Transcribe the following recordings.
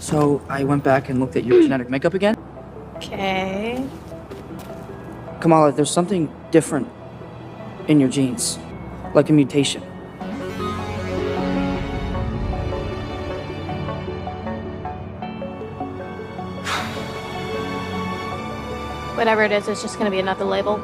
So I went back and looked at your genetic makeup again. Okay. Kamala, there's something different in your genes, like a mutation. Whatever it is, it's just gonna be another label.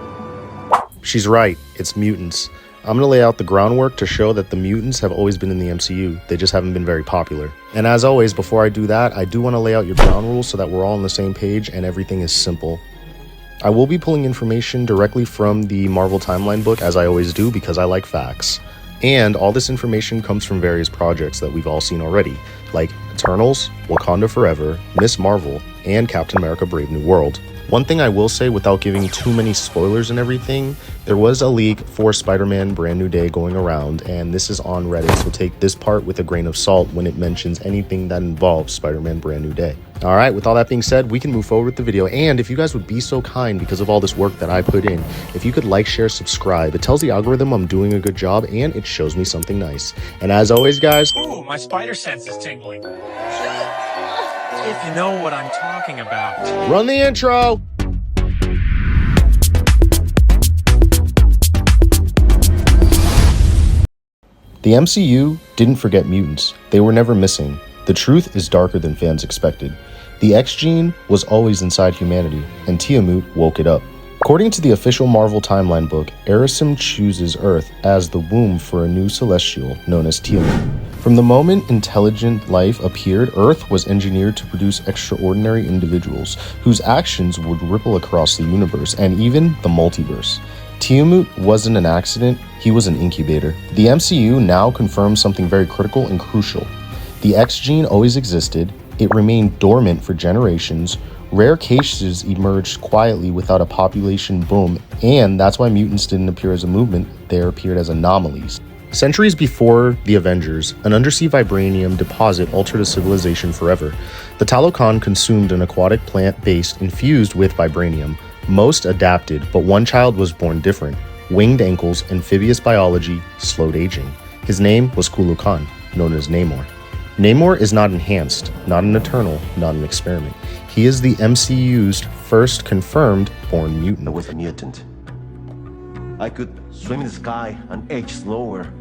She's right, it's mutants. I'm gonna lay out the groundwork to show that the mutants have always been in the MCU, they just haven't been very popular. And as always, before I do that, I do want to lay out your ground rules so that we're all on the same page and everything is simple. I will be pulling information directly from the Marvel Timeline book, as I always do, because I like facts. And all this information comes from various projects that we've all seen already, like Eternals, Wakanda Forever, Miss Marvel, and Captain America Brave New World. One thing I will say without giving too many spoilers and everything, there was a leak for Spider-Man Brand New Day going around, and this is on Reddit, so take this part with a grain of salt when it mentions anything that involves Spider-Man Brand New Day. Alright, with all that being said, we can move forward with the video, and if you guys would be so kind because of all this work that I put in, if you could like, share, subscribe, it tells the algorithm I'm doing a good job, and it shows me something nice. And as always, guys... Ooh, my spider sense is tingling. If you know what I'm talking about. Run the intro! The MCU didn't forget mutants. They were never missing. The truth is darker than fans expected. The X gene was always inside humanity, and Tiamut woke it up. According to the official Marvel Timeline book, Erasim chooses Earth as the womb for a new celestial known as Tiamut. From the moment intelligent life appeared, Earth was engineered to produce extraordinary individuals whose actions would ripple across the universe and even the multiverse. Tiamut wasn't an accident, he was an incubator. The MCU now confirms something very critical and crucial. The X gene always existed, it remained dormant for generations, rare cases emerged quietly without a population boom, and that's why mutants didn't appear as a movement, they appeared as anomalies. Centuries before the Avengers, an undersea vibranium deposit altered a civilization forever. The Talokan consumed an aquatic plant base infused with vibranium. Most adapted, but one child was born different. Winged ankles, amphibious biology, slowed aging. His name was Kulukan, known as Namor. Namor is not enhanced, not an eternal, not an experiment. He is the MCU's first confirmed born mutant. I was a mutant. I could swim in the sky and age slower,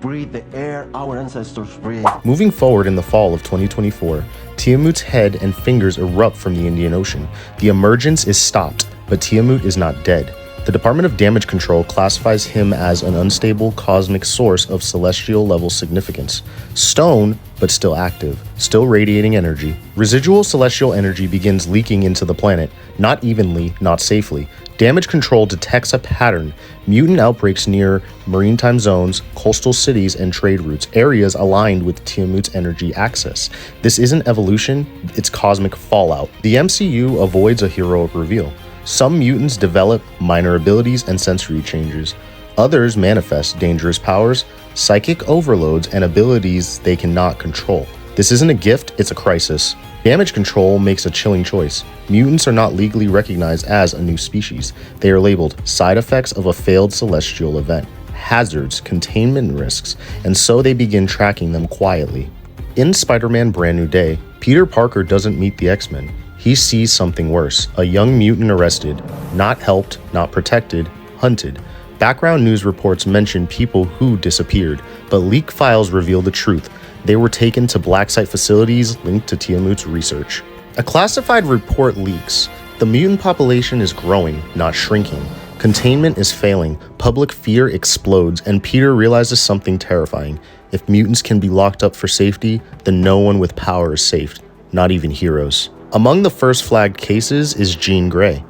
breathe the air our ancestors breathed. Moving forward in the fall of 2024, Tiamut's head and fingers erupt from the Indian Ocean. The emergence is stopped, but Tiamut is not dead. The Department of Damage Control classifies him as an unstable cosmic source of celestial level significance. Stone, but still active, still radiating energy. Residual celestial energy begins leaking into the planet, not evenly, not safely. Damage Control detects a pattern. Mutant outbreaks near maritime zones, coastal cities, and trade routes, areas aligned with Tiamut's energy access. This isn't evolution, it's cosmic fallout. The MCU avoids a heroic reveal. Some mutants develop minor abilities and sensory changes. Others manifest dangerous powers, psychic overloads, and abilities they cannot control. This isn't a gift, it's a crisis. Damage Control makes a chilling choice. Mutants are not legally recognized as a new species. They are labeled side effects of a failed celestial event, hazards, containment risks, and so they begin tracking them quietly. In Spider-Man Brand New Day, Peter Parker doesn't meet the X-Men. He sees something worse, a young mutant arrested, not helped, not protected, hunted. Background news reports mention people who disappeared, but leaked files reveal the truth. They were taken to black site facilities linked to Tiamut's research. A classified report leaks. The mutant population is growing, not shrinking. Containment is failing, public fear explodes, and Peter realizes something terrifying. If mutants can be locked up for safety, then no one with power is safe, not even heroes. Among the first flagged cases is Jean Grey.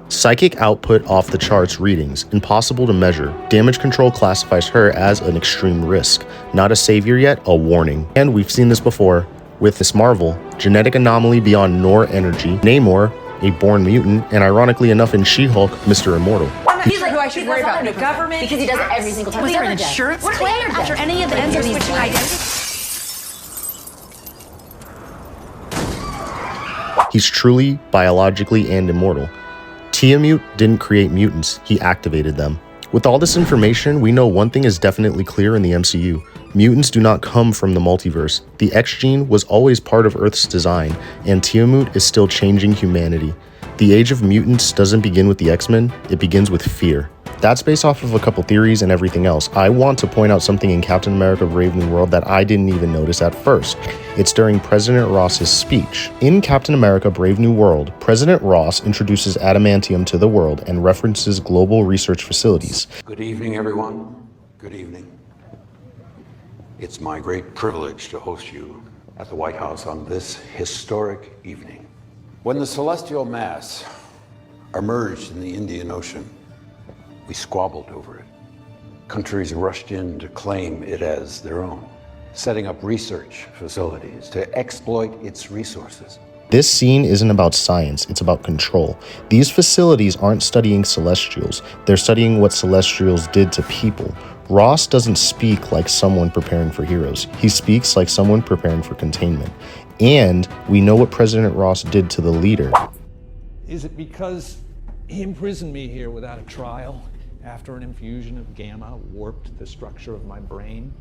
Psychic output off the charts readings, impossible to measure. Damage Control classifies her as an extreme risk. Not a savior yet, a warning. And we've seen this before with Miss Marvel, genetic anomaly beyond Nor energy, Namor, a born mutant, and ironically enough in She-Hulk, Mr. Immortal. He's like, who I should worry about. The government. Because he does it every single time. Was there an insurance claim after any of the ends are switching identity? He's truly, biologically, and immortal. Tiamut didn't create mutants, he activated them. With all this information, we know one thing is definitely clear in the MCU. Mutants do not come from the multiverse. The X gene was always part of Earth's design, and Tiamut is still changing humanity. The age of mutants doesn't begin with the X-Men, it begins with fear. That's based off of a couple theories and everything else. I want to point out something in Captain America Brave New World that I didn't even notice at first. It's during President Ross's speech. In Captain America Brave New World, President Ross introduces adamantium to the world and references global research facilities. Good evening, everyone. Good evening. It's my great privilege to host you at the White House on this historic evening. When the celestial mass emerged in the Indian Ocean, we squabbled over it. Countries rushed in to claim it as their own, setting up research facilities to exploit its resources. This scene isn't about science, it's about control. These facilities aren't studying celestials, they're studying what celestials did to people. Ross doesn't speak like someone preparing for heroes. He speaks like someone preparing for containment. And we know what President Ross did to the leader. Is it because he imprisoned me here without a trial after an infusion of gamma warped the structure of my brain?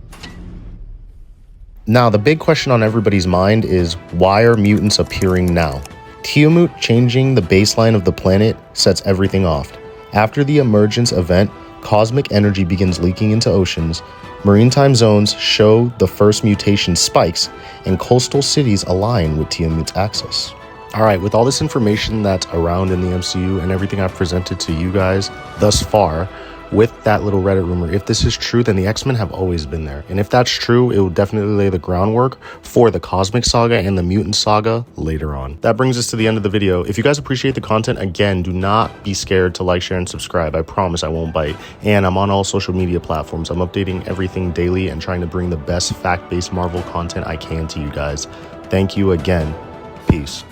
Now, the big question on everybody's mind is, why are mutants appearing now? Tiamut changing the baseline of the planet sets everything off. After the emergence event, cosmic energy begins leaking into oceans, marine time zones show the first mutation spikes, and coastal cities align with Tiamut's axis. Alright, with all this information that's around in the MCU and everything I've presented to you guys thus far, with that little Reddit rumor, if this is true, then the X-Men have always been there. And if that's true, it will definitely lay the groundwork for the Cosmic Saga and the Mutant Saga later on. That brings us to the end of the video. If you guys appreciate the content, again, do not be scared to like, share, and subscribe. I promise I won't bite. And I'm on all social media platforms. I'm updating everything daily and trying to bring the best fact-based Marvel content I can to you guys. Thank you again. Peace.